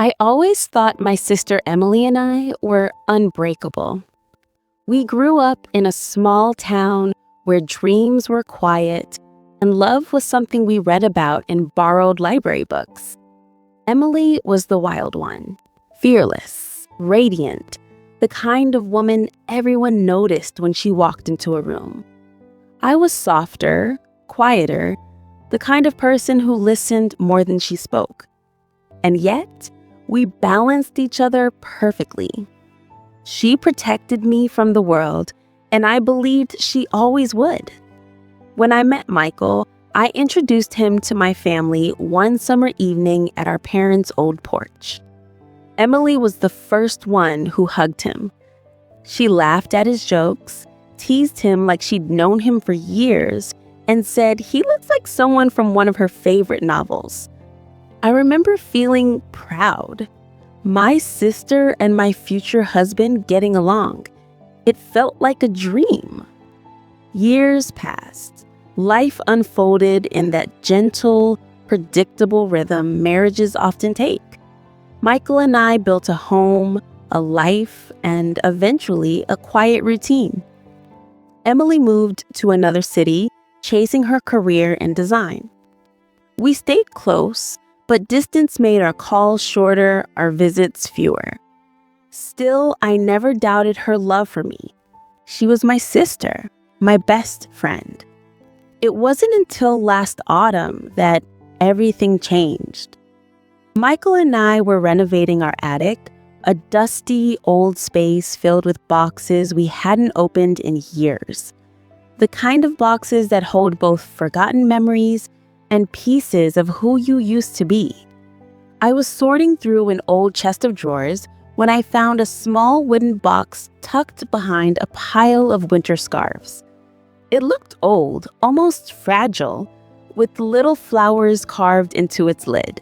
I always thought my sister Emily and I were unbreakable. We grew up in a small town where dreams were quiet and love was something we read about in borrowed library books. Emily was the wild one, fearless, radiant, the kind of woman everyone noticed when she walked into a room. I was softer, quieter, the kind of person who listened more than she spoke. And yet, we balanced each other perfectly. She protected me from the world, and I believed she always would. When I met Michael, I introduced him to my family one summer evening at our parents' old porch. Emily was the first one who hugged him. She laughed at his jokes, teased him like she'd known him for years, and said he looks like someone from one of her favorite novels. I remember feeling proud. My sister and my future husband getting along. It felt like a dream. Years passed. Life unfolded in that gentle, predictable rhythm marriages often take. Michael and I built a home, a life, and eventually a quiet routine. Emily moved to another city, chasing her career in design. We stayed close, but distance made our calls shorter, our visits fewer. Still, I never doubted her love for me. She was my sister, my best friend. It wasn't until last autumn that everything changed. Michael and I were renovating our attic, a dusty old space filled with boxes we hadn't opened in years. The kind of boxes that hold both forgotten memories and pieces of who you used to be. I was sorting through an old chest of drawers when I found a small wooden box tucked behind a pile of winter scarves. It looked old, almost fragile, with little flowers carved into its lid.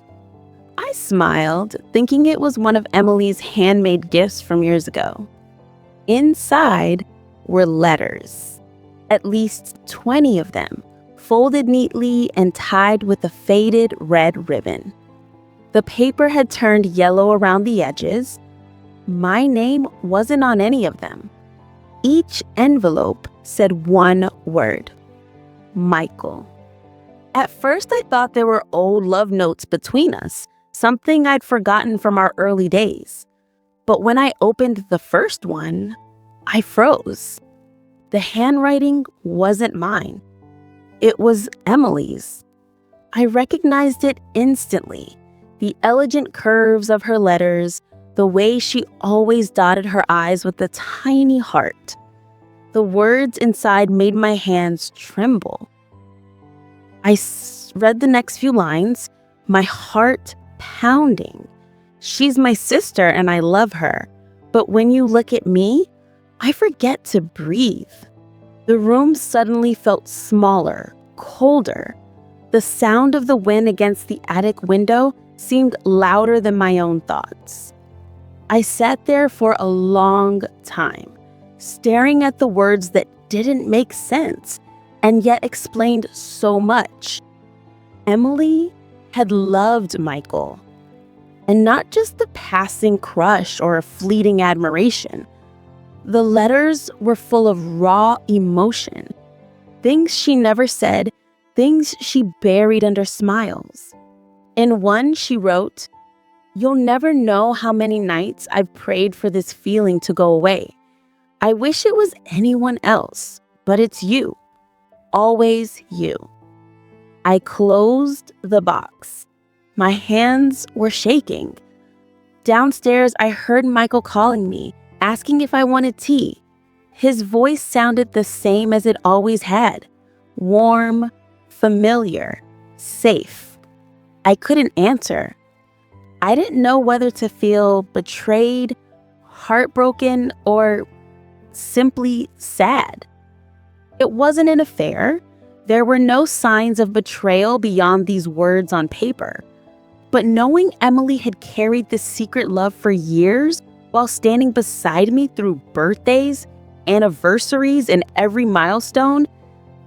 I smiled, thinking it was one of Emily's handmade gifts from years ago. Inside were letters, at least 20 of them, folded neatly and tied with a faded red ribbon. The paper had turned yellow around the edges. My name wasn't on any of them. Each envelope said one word: Michael. At first, I thought there were old love notes between us, something I'd forgotten from our early days. But when I opened the first one, I froze. The handwriting wasn't mine. It was Emily's. I recognized it instantly. The elegant curves of her letters, the way she always dotted her I's with a tiny heart. The words inside made my hands tremble. I read the next few lines, my heart pounding. She's my sister and I love her. But when you look at me, I forget to breathe. The room suddenly felt smaller, colder. The sound of the wind against the attic window seemed louder than my own thoughts. I sat there for a long time, staring at the words that didn't make sense and yet explained so much. Emily had loved Michael, and not just a passing crush or a fleeting admiration. The letters were full of raw emotion, things she never said, things she buried under smiles. In one, she wrote, "You'll never know how many nights I've prayed for this feeling to go away. I wish it was anyone else, but it's you. Always you." I closed the box. My hands were shaking. Downstairs, I heard Michael calling me, asking if I wanted tea. His voice sounded the same as it always had. Warm, familiar, safe. I couldn't answer. I didn't know whether to feel betrayed, heartbroken, or simply sad. It wasn't an affair. There were no signs of betrayal beyond these words on paper. But knowing Emily had carried this secret love for years while standing beside me through birthdays, anniversaries, and every milestone,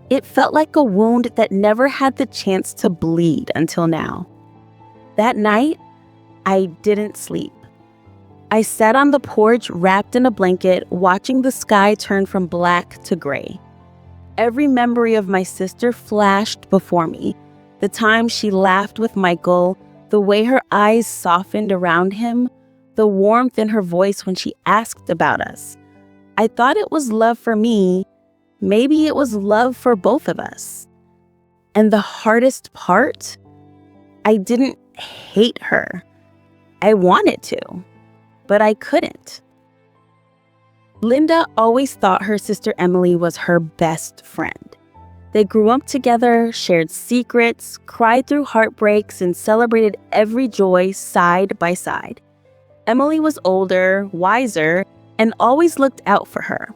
it felt like a wound that never had the chance to bleed until now. That night, I didn't sleep. I sat on the porch wrapped in a blanket, watching the sky turn from black to gray. Every memory of my sister flashed before me. The time she laughed with Michael, the way her eyes softened around him, the warmth in her voice when she asked about us. I thought it was love for me. Maybe it was love for both of us. And the hardest part, I didn't hate her. I wanted to, but I couldn't. Linda always thought her sister Emily was her best friend. They grew up together, shared secrets, cried through heartbreaks, and celebrated every joy side by side. Emily was older, wiser, and always looked out for her.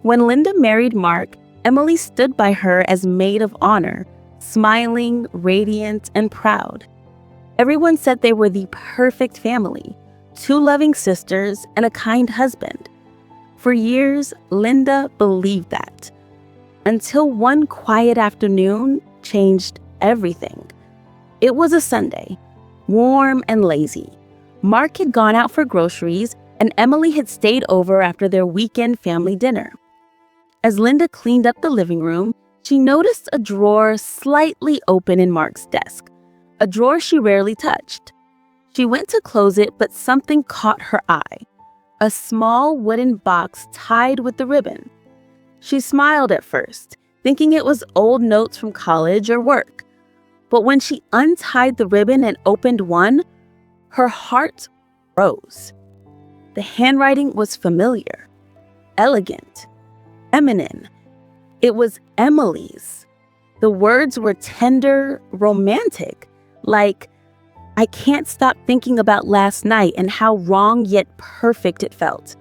When Linda married Mark, Emily stood by her as maid of honor, smiling, radiant, and proud. Everyone said they were the perfect family, two loving sisters, and a kind husband. For years, Linda believed that, until one quiet afternoon changed everything. It was a Sunday, warm and lazy. Mark had gone out for groceries, and Emily had stayed over after their weekend family dinner. As Linda cleaned up the living room, she noticed a drawer slightly open in Mark's desk, a drawer she rarely touched. She went to close it, but something caught her eye. A small wooden box tied with the ribbon. She smiled at first, thinking it was old notes from college or work. But when she untied the ribbon and opened one, her heart rose. The handwriting was familiar, elegant, feminine. It was Emily's. The words were tender, romantic, like, "I can't stop thinking about last night and how wrong yet perfect it felt.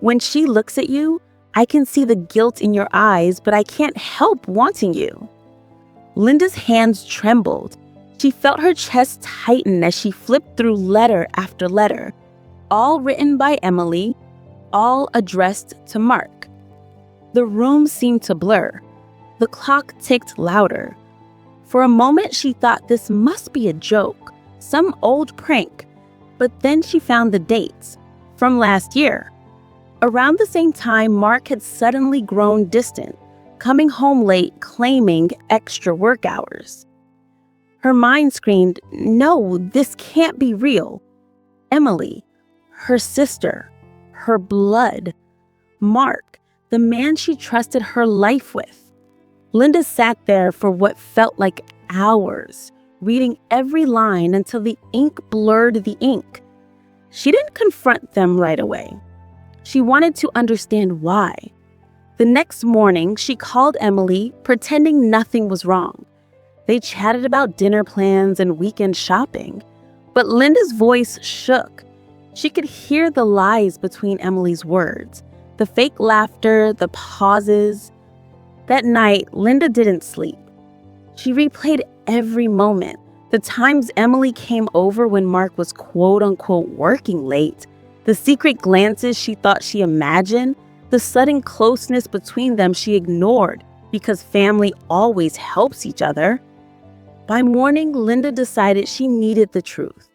When she looks at you, I can see the guilt in your eyes, but I can't help wanting you." Linda's hands trembled. She felt her chest tighten as she flipped through letter after letter, all written by Emily, all addressed to Mark. The room seemed to blur. The clock ticked louder. For a moment, she thought this must be a joke, some old prank, but then she found the dates from last year. Around the same time, Mark had suddenly grown distant, coming home late, claiming extra work hours. Her mind screamed, "No, this can't be real." Emily, her sister, her blood. Mark, the man she trusted her life with. Linda sat there for what felt like hours, reading every line until the ink blurred the ink. She didn't confront them right away. She wanted to understand why. The next morning, she called Emily, pretending nothing was wrong. They chatted about dinner plans and weekend shopping, but Linda's voice shook. She could hear the lies between Emily's words, the fake laughter, the pauses. That night, Linda didn't sleep. She replayed every moment, the times Emily came over when Mark was quote-unquote working late, the secret glances she thought she imagined, the sudden closeness between them she ignored because family always helps each other. By morning, Linda decided she needed the truth.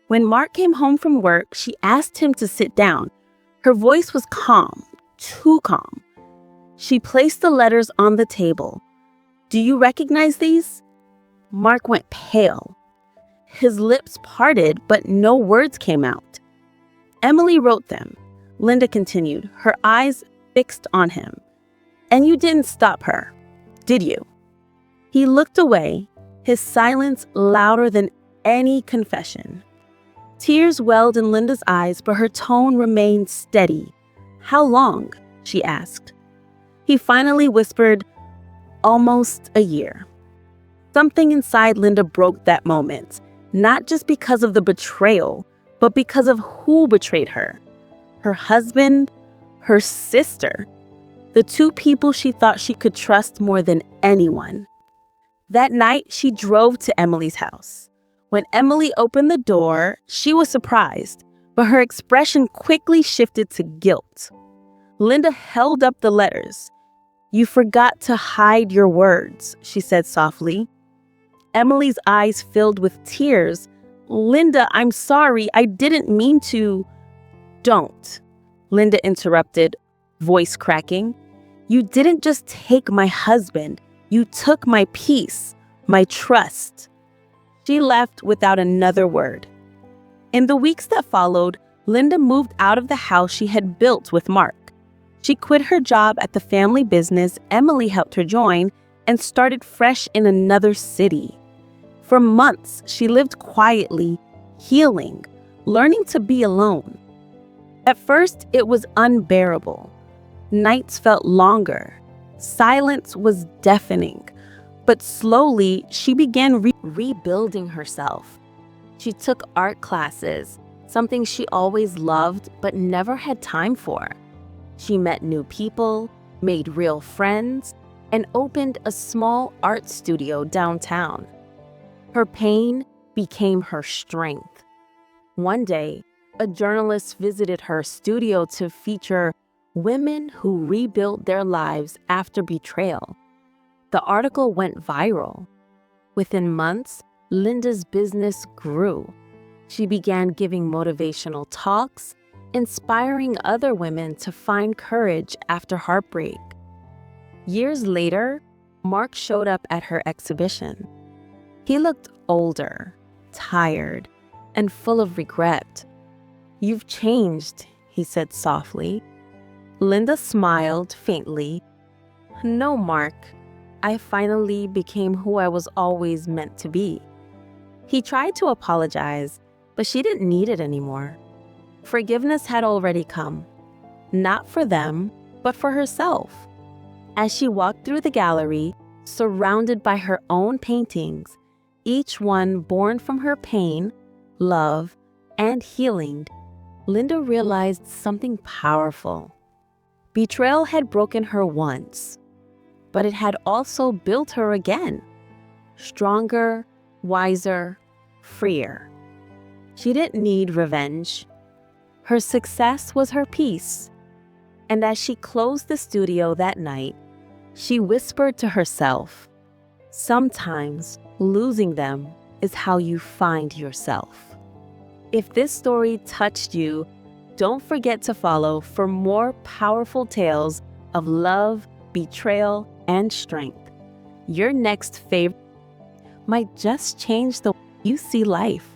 When Mark came home from work, she asked him to sit down. Her voice was calm, too calm. She placed the letters on the table. "Do you recognize these?" Mark went pale. His lips parted, but no words came out. "Emily wrote them," Linda continued, her eyes fixed on him. "And you didn't stop her, did you?" He looked away, his silence louder than any confession. Tears welled in Linda's eyes, but her tone remained steady. "How long?" she asked. He finally whispered, "Almost a year." Something inside Linda broke that moment, not just because of the betrayal, but because of who betrayed her. Her husband, her sister, the two people she thought she could trust more than anyone. That night, she drove to Emily's house. When Emily opened the door, she was surprised, but her expression quickly shifted to guilt. Linda held up the letters. "You forgot to hide your words," she said softly. Emily's eyes filled with tears, Linda, I'm sorry. I didn't mean to. Don't, Linda interrupted, voice cracking. You didn't just take my husband. You took my peace, my trust. She left without another word. In the weeks that followed, Linda moved out of the house she had built with Mark. She quit her job at the family business Emily helped her join and started fresh in another city. For months, she lived quietly, healing, learning to be alone. At first, it was unbearable. Nights felt longer. Silence was deafening. But slowly, she began rebuilding herself. She took art classes, something she always loved but never had time for. She met new people, made real friends, and opened a small art studio downtown. Her pain became her strength. One day, a journalist visited her studio to feature women who rebuilt their lives after betrayal. The article went viral. Within months, Linda's business grew. She began giving motivational talks, inspiring other women to find courage after heartbreak. Years later, Mark showed up at her exhibition. He looked older, tired, and full of regret. "You've changed," he said softly. Linda smiled faintly. "No, Mark. I finally became who I was always meant to be." He tried to apologize, but she didn't need it anymore. Forgiveness had already come, not for them, but for herself. As she walked through the gallery, surrounded by her own paintings, each one born from her pain, love, and healing, Linda realized something powerful. Betrayal had broken her once, but it had also built her again, stronger, wiser, freer. She didn't need revenge. Her success was her peace. And as she closed the studio that night, she whispered to herself, "Sometimes losing them is how you find yourself." If this story touched you, don't forget to follow for more powerful tales of love, betrayal, and strength. Your next favorite might just change the way you see life.